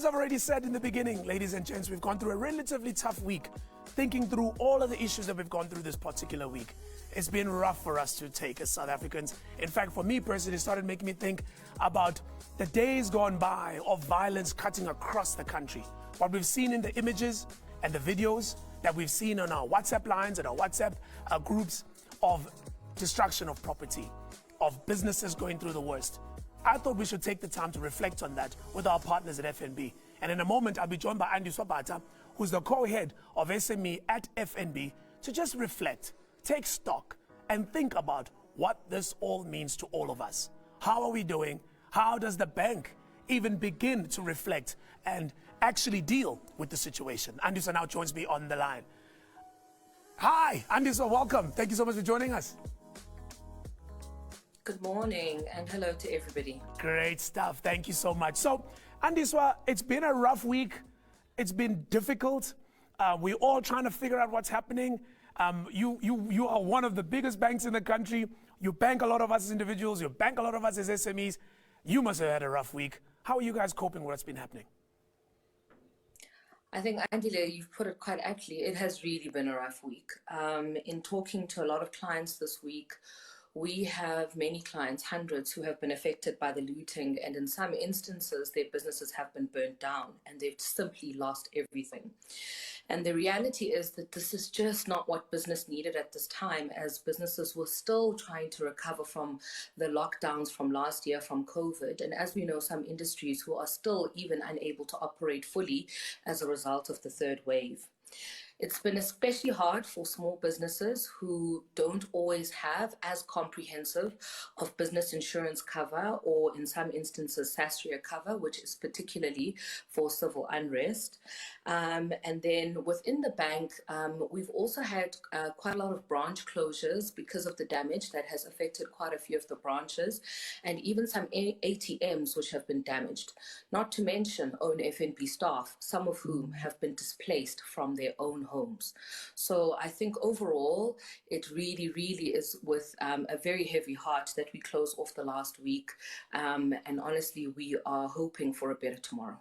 As I've already said in the beginning, ladies and gents, we've gone through a relatively tough week, thinking through all of the issues that we've gone through this particular week. It's been rough for us to take as South Africans. In fact, for me personally, it started making me think about the days gone by of violence cutting across the country. What we've seen in the images and the videos that we've seen on our WhatsApp lines and our WhatsApp groups of destruction of property, of businesses going through the worst. I thought we should take the time to reflect on that with our partners at FNB. And in a moment, I'll be joined by Andiswa Bata, who's the co-head of SME at FNB, to just reflect, take stock, and think about what this all means to all of us. How are we doing? How does the bank even begin to reflect and actually deal with the situation? Andiswa now joins me on the line. Hi, Andiswa, welcome. Thank you so much for joining us. Good morning and hello to everybody. Great stuff. Thank you so much. So, Andiswa, it's been a rough week. It's been difficult. We're all trying to figure out what's happening. You are one of the biggest banks in the country. You bank a lot of us as individuals. You bank a lot of us as SMEs. You must have had a rough week. How are you guys coping with what's been happening? I think, Andile, you've put it quite aptly. It has really been a rough week. In talking to a lot of clients this week, we have many clients, hundreds, who have been affected by the looting, and in some instances, their businesses have been burnt down and they've simply lost everything. And the reality is that this is just not what business needed at this time, as businesses were still trying to recover from the lockdowns from last year from COVID. And as we know, some industries who are still even unable to operate fully as a result of the third wave. It's been especially hard for small businesses who don't always have as comprehensive of business insurance cover, or in some instances SASRIA cover, which is particularly for civil unrest. And then within the bank, we've also had quite a lot of branch closures because of the damage that has affected quite a few of the branches, and even some ATMs which have been damaged, not to mention own FNB staff, some of whom have been displaced from their own homes. So I think overall, it really, really is with a very heavy heart that we close off the last week. And honestly, we are hoping for a better tomorrow.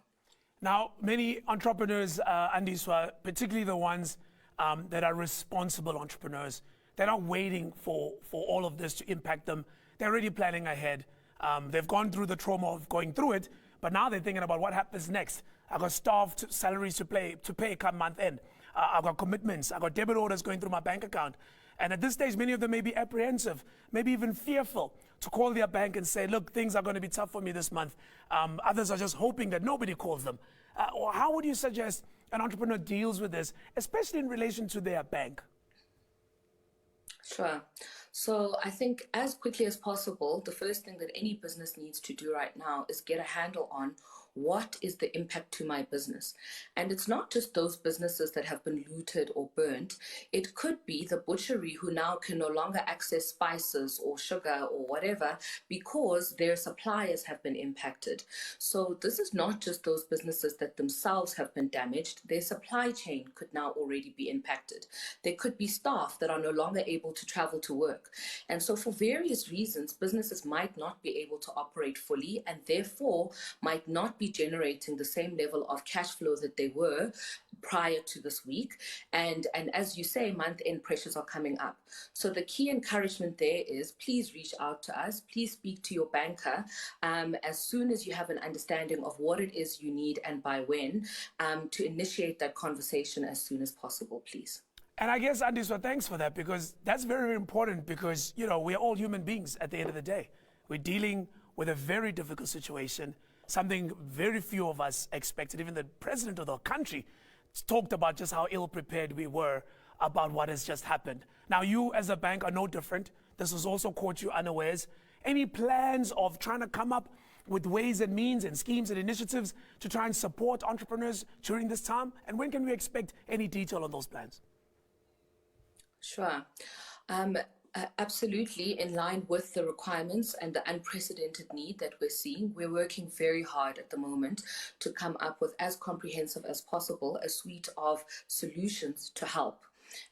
Now, many entrepreneurs, Andiswa, particularly the ones that are responsible entrepreneurs, they're not waiting for all of this to impact them. They're already planning ahead. They've gone through the trauma of going through it, but now they're thinking about what happens next. I've got staff salaries to pay come month end. I've got commitments. I've got debit orders going through my bank account. And at this stage, many of them may be apprehensive, maybe even fearful to call their bank and say, look, things are going to be tough for me this month. Others are just hoping that nobody calls them. Or how would you suggest an entrepreneur deals with this, especially in relation to their bank? Sure. So I think as quickly as possible, the first thing that any business needs to do right now is get a handle on what is the impact to my business. And it's not just those businesses that have been looted or burnt. It could be the butchery who now can no longer access spices or sugar or whatever because their suppliers have been impacted. So this is not just those businesses that themselves have been damaged. Their supply chain could now already be impacted. There could be staff that are no longer able to travel to work. And so for various reasons, businesses might not be able to operate fully and therefore might not be generating the same level of cash flow that they were prior to this week. And as you say, month-end pressures are coming up. So the key encouragement there is please reach out to us. Please speak to your banker as soon as you have an understanding of what it is you need and by when, to initiate that conversation as soon as possible, please. And I guess, Andiswa, thanks for that, because that's very, very important because, you know, we're all human beings at the end of the day. We're dealing with a very difficult situation, something very few of us expected. Even the president of the country talked about just how ill-prepared we were about what has just happened. Now, you as a bank are no different. This has also caught you unawares. Any plans of trying to come up with ways and means and schemes and initiatives to try and support entrepreneurs during this time? And when can we expect any detail on those plans? Sure. Absolutely in line with the requirements and the unprecedented need that we're seeing. We're working very hard at the moment to come up with as comprehensive as possible a suite of solutions to help.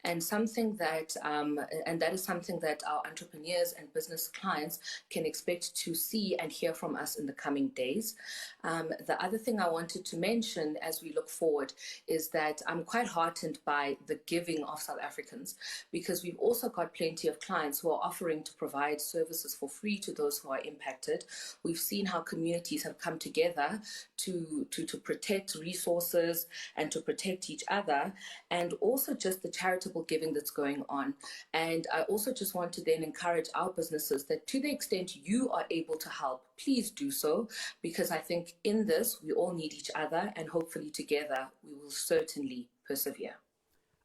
and that is something that our entrepreneurs and business clients can expect to see and hear from us in the coming days. The other thing I wanted to mention as we look forward is that I'm quite heartened by the giving of South Africans, because we've also got plenty of clients who are offering to provide services for free to those who are impacted. We've seen how communities have come together to protect resources and to protect each other, and also just the charitable giving that's going on. And I also just want to then encourage our businesses that to the extent you are able to help, please do so, because I think in this we all need each other, and hopefully together we will certainly persevere.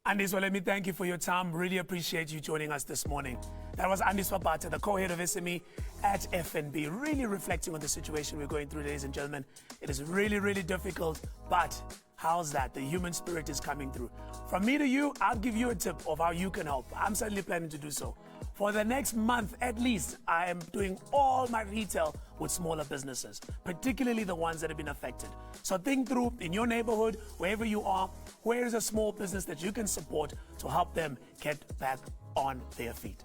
Andiswa, let me thank you for your time. Really appreciate you joining us this morning. That was Andiswa Bata, the co-head of SME at FNB, really reflecting on the situation we're going through, ladies and gentlemen. It is really, really difficult, but how's that? The human spirit is coming through. From me to you, I'll give you a tip of how you can help. I'm certainly planning to do so. For the next month, at least, I am doing all my retail with smaller businesses, particularly the ones that have been affected. So think through, in your neighborhood, wherever you are, where is a small business that you can support to help them get back on their feet?